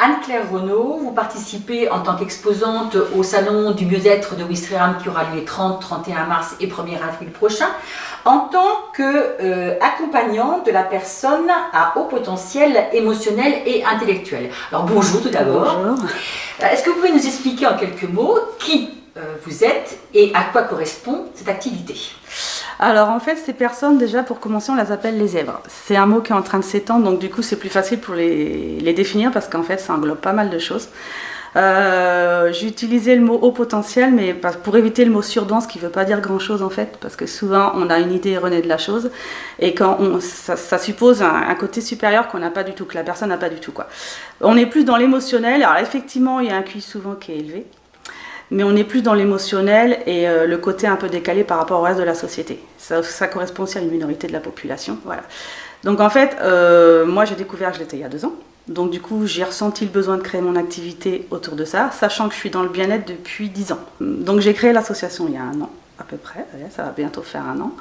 Anne-Claire Renaud, vous participez en tant qu'exposante au salon du mieux-être de Ouistreham qui aura lieu les 30, 31 mars et 1er avril prochain, en tant qu'accompagnante de la personne à haut potentiel émotionnel et intellectuel. Alors bonjour tout d'abord. Bonjour. Est-ce que vous pouvez nous expliquer en quelques mots qui vous êtes et à quoi correspond cette activité? Alors en fait, ces personnes, déjà pour commencer, on les appelle les zèbres. C'est un mot qui est en train de s'étendre, donc du coup c'est plus facile pour les définir parce qu'en fait ça englobe pas mal de choses. J'ai utilisé le mot haut potentiel, mais pour éviter le mot surdouance qui ne veut pas dire grand chose en fait, parce que souvent on a une idée erronée de la chose, et quand ça suppose un côté supérieur qu'on n'a pas du tout, que la personne n'a pas du tout, quoi. On est plus dans l'émotionnel. Alors effectivement, il y a un QI souvent qui est élevé, mais on est plus dans l'émotionnel et le côté un peu décalé par rapport au reste de la société. Ça correspond aussi à une minorité de la population. Voilà. Donc en fait, moi j'ai découvert que je l'étais il y a 2 ans. Donc du coup, j'ai ressenti le besoin de créer mon activité autour de ça, sachant que je suis dans le bien-être depuis 10 ans. Donc j'ai créé l'association il y a 1 an, à peu près, ça va bientôt faire 1 an.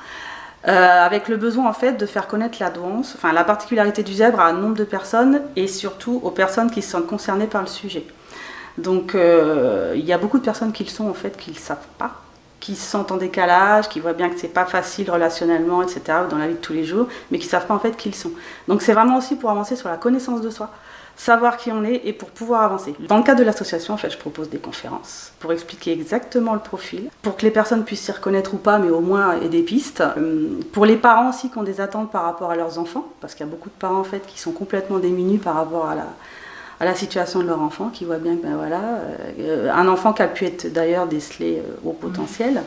Avec le besoin en fait de faire connaître la douance, enfin la particularité du zèbre à un nombre de personnes et surtout aux personnes qui se sentent concernées par le sujet. Donc il y a beaucoup de personnes qui le sont en fait, qui ne le savent pas, qui se sentent en décalage, qui voient bien que c'est pas facile relationnellement, etc., dans la vie de tous les jours, mais qui ne savent pas en fait qui ils sont. Donc c'est vraiment aussi pour avancer sur la connaissance de soi, savoir qui on est et pour pouvoir avancer. Dans le cadre de l'association, en fait, je propose des conférences pour expliquer exactement le profil, pour que les personnes puissent s'y reconnaître ou pas, mais au moins aient des pistes. Pour les parents aussi qui ont des attentes par rapport à leurs enfants, parce qu'il y a beaucoup de parents en fait qui sont complètement démunis par rapport à la situation de leur enfant, qui voit bien que ben voilà, un enfant qui a pu être d'ailleurs décelé au potentiel,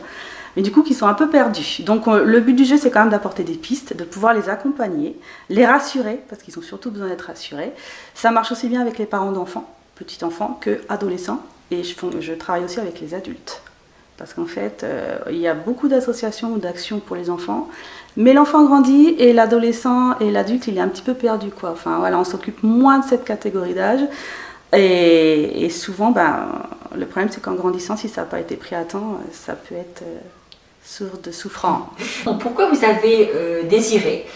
mais du coup qui sont un peu perdus. Donc le but du jeu c'est quand même d'apporter des pistes, de pouvoir les accompagner, les rassurer, parce qu'ils ont surtout besoin d'être rassurés. Ça marche aussi bien avec les parents d'enfants, petits enfants, que adolescents, et je travaille aussi avec les adultes. Parce qu'en fait, il y a beaucoup d'associations ou d'actions pour les enfants, mais l'enfant grandit et l'adolescent et l'adulte, il est un petit peu perdu, quoi. Enfin, voilà, on s'occupe moins de cette catégorie d'âge. Et souvent, ben, le problème, c'est qu'en grandissant, si ça n'a pas été pris à temps, ça peut être source de souffrance. Pourquoi vous avez désiré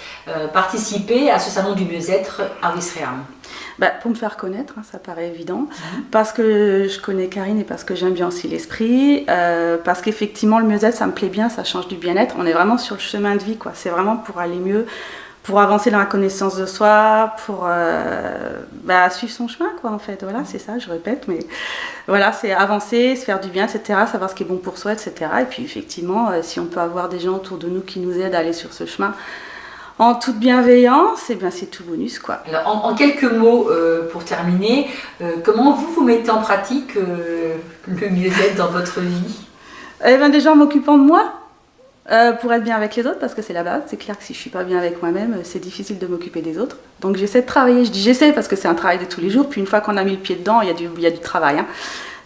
participer à ce salon du mieux-être à Ouistreham? Bah, pour me faire connaître, hein, ça paraît évident, parce que je connais Karine et parce que j'aime bien aussi l'esprit, parce qu'effectivement le mieux-être ça me plaît bien, ça change du bien-être, on est vraiment sur le chemin de vie, quoi. C'est vraiment pour aller mieux, pour avancer dans la connaissance de soi, pour suivre son chemin, quoi, en fait. Voilà, c'est ça, je répète, mais voilà, c'est avancer, se faire du bien, etc., savoir ce qui est bon pour soi, etc. Et puis effectivement, si on peut avoir des gens autour de nous qui nous aident à aller sur ce chemin, en toute bienveillance, et bien c'est tout bonus, quoi. Alors, en quelques mots, pour terminer, comment vous mettez en pratique le mieux-être dans votre vie? Eh bien déjà en m'occupant de moi, pour être bien avec les autres, parce que c'est la base. C'est clair que si je ne suis pas bien avec moi-même, c'est difficile de m'occuper des autres. Donc j'essaie de travailler, je dis j'essaie parce que c'est un travail de tous les jours, puis une fois qu'on a mis le pied dedans, il y a du travail, hein.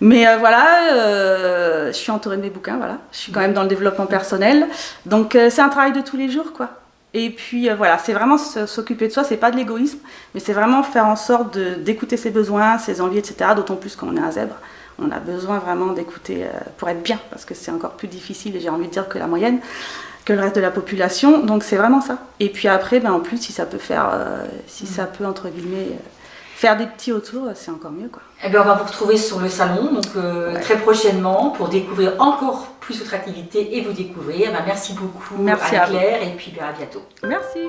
Mais voilà, je suis entourée de mes bouquins, voilà. Je suis quand même dans le développement personnel, donc c'est un travail de tous les jours, quoi. Et puis voilà, c'est vraiment s'occuper de soi, c'est pas de l'égoïsme, mais c'est vraiment faire en sorte d'écouter ses besoins, ses envies, etc. D'autant plus qu'on est un zèbre, on a besoin vraiment d'écouter pour être bien, parce que c'est encore plus difficile, j'ai envie de dire, que la moyenne, que le reste de la population, donc c'est vraiment ça. Et puis après, ben, en plus, si ça peut entre guillemets, faire des petits autour, c'est encore mieux, quoi. Eh bien, on va vous retrouver sur le salon, donc très prochainement, pour découvrir encore plus votre activité et vous découvrir. Eh bien, merci beaucoup, merci Anne-Claire, et puis bien, à bientôt. Merci.